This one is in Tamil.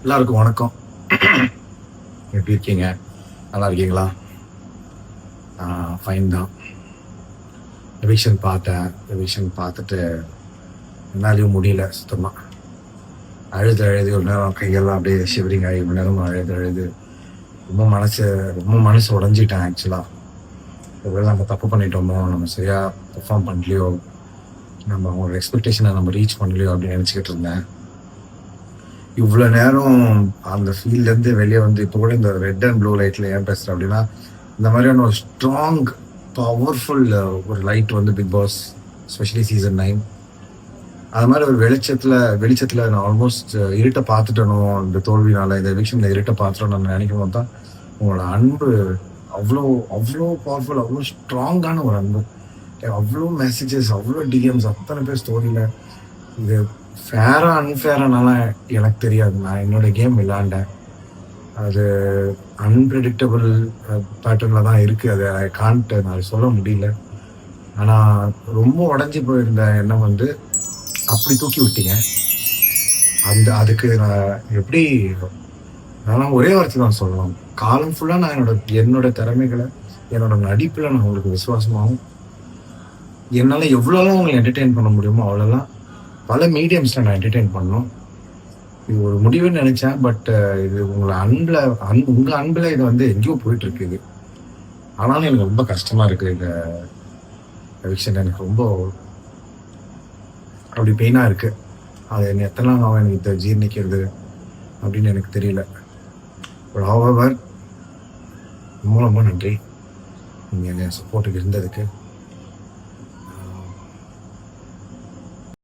எல்லாருக்கும் வணக்கம். எப்படி இருக்கீங்க? நல்லா இருக்கீங்களா? ஃபைன் தான். ரிவிஷன் பார்த்துட்டு என்னாலையும் முடியல சுத்தமாக. அழுது ஒரு நேரம் கையெல்லாம் அப்படியே ஷிவரிங் ஆகி ஒரு நேரம் அழுது ரொம்ப மனசு உடஞ்சிட்டேன் ஆக்சுவலாக. ஒருவேளை நம்ம தப்பு பண்ணிட்டோமோ, நம்ம சரியாக பெர்ஃபார்ம் பண்ணலையோ, நம்ம அவங்களோட எக்ஸ்பெக்டேஷனை நம்ம ரீச் பண்ணலையோ அப்படின்னு நினச்சிக்கிட்டு இருந்தேன். இவ்வளோ நேரம் அந்த ஃபீல்ட்லேருந்து வெளியே வந்து இப்போ கூட இந்த ரெட் அண்ட் ப்ளூ லைட்டில் ஏன் பேசுகிறேன் அப்படின்னா, இந்த மாதிரியான ஒரு ஸ்ட்ராங் பவர்ஃபுல் ஒரு லைட் வந்து பிக் பாஸ் ஸ்பெஷலி சீசன் 9 அது மாதிரி ஒரு வெளிச்சத்தில் நான் ஆல்மோஸ்ட் இருட்டை பார்த்துட்டனோ, இந்த தோல்வினால இந்த எவிக்ஷனில் இருட்டை பார்த்துட்டோம் நான் நினைக்கும் போது தான் உங்களோட அன்பு அவ்வளோ அவ்வளோ பவர்ஃபுல், அவ்வளோ ஸ்ட்ராங்கான ஒரு அன்பு. அவ்வளோ மெசேஜஸ், அவ்வளோ டிஎம்ஸ், அத்தனை பேர் ஸ்டோரியில். இது ஃபேரா அன்ஃபேரானாலாம் எனக்கு தெரியாது. நான் என்னோட கேம் விளாண்டேன். அது அன்பிரடிக்டபிள் பேட்டர்னில் தான் இருக்குது. அதை காண்ட்டு நான் சொல்ல முடியல. ஆனால் ரொம்ப உடஞ்சி போயிருந்த எண்ணம் வந்து அப்படி தூக்கி விட்டீங்க. அதுக்கு நான் எப்படி நான் ஒரே வார்த்தை தான் சொல்லலாம். காலம் ஃபுல்லாக நான் என்னோட திறமைகளை, என்னோட நடிப்பில் நான் உங்களுக்கு விசுவாசமாகவும், என்னால் எவ்வளோலாம் உங்களை என்டர்டெயின் பண்ண முடியுமோ அவ்வளோலாம் பல மீடியம்ஸில் நான் என்டர்டெயின் பண்ணோம். இது ஒரு முடிவுன்னு நினச்சேன். பட் இது உங்களை உங்கள் அன்பில் இது வந்து எங்கேயோ போயிட்டுருக்கு. இது ஆனாலும் எனக்கு ரொம்ப கஷ்டமாக இருக்குது. இந்த விஷயம் எனக்கு ரொம்ப அப்படி பெயினாக இருக்குது. அது என்ன எத்தனை நாள் எனக்கு இதை ஜீர்ணிக்கிறது அப்படின்னு எனக்கு தெரியல. ஒரு ஹவவர் ரொம்ப நன்றி நீங்கள் என் சப்போர்ட்டுக்கு இருந்ததுக்கு.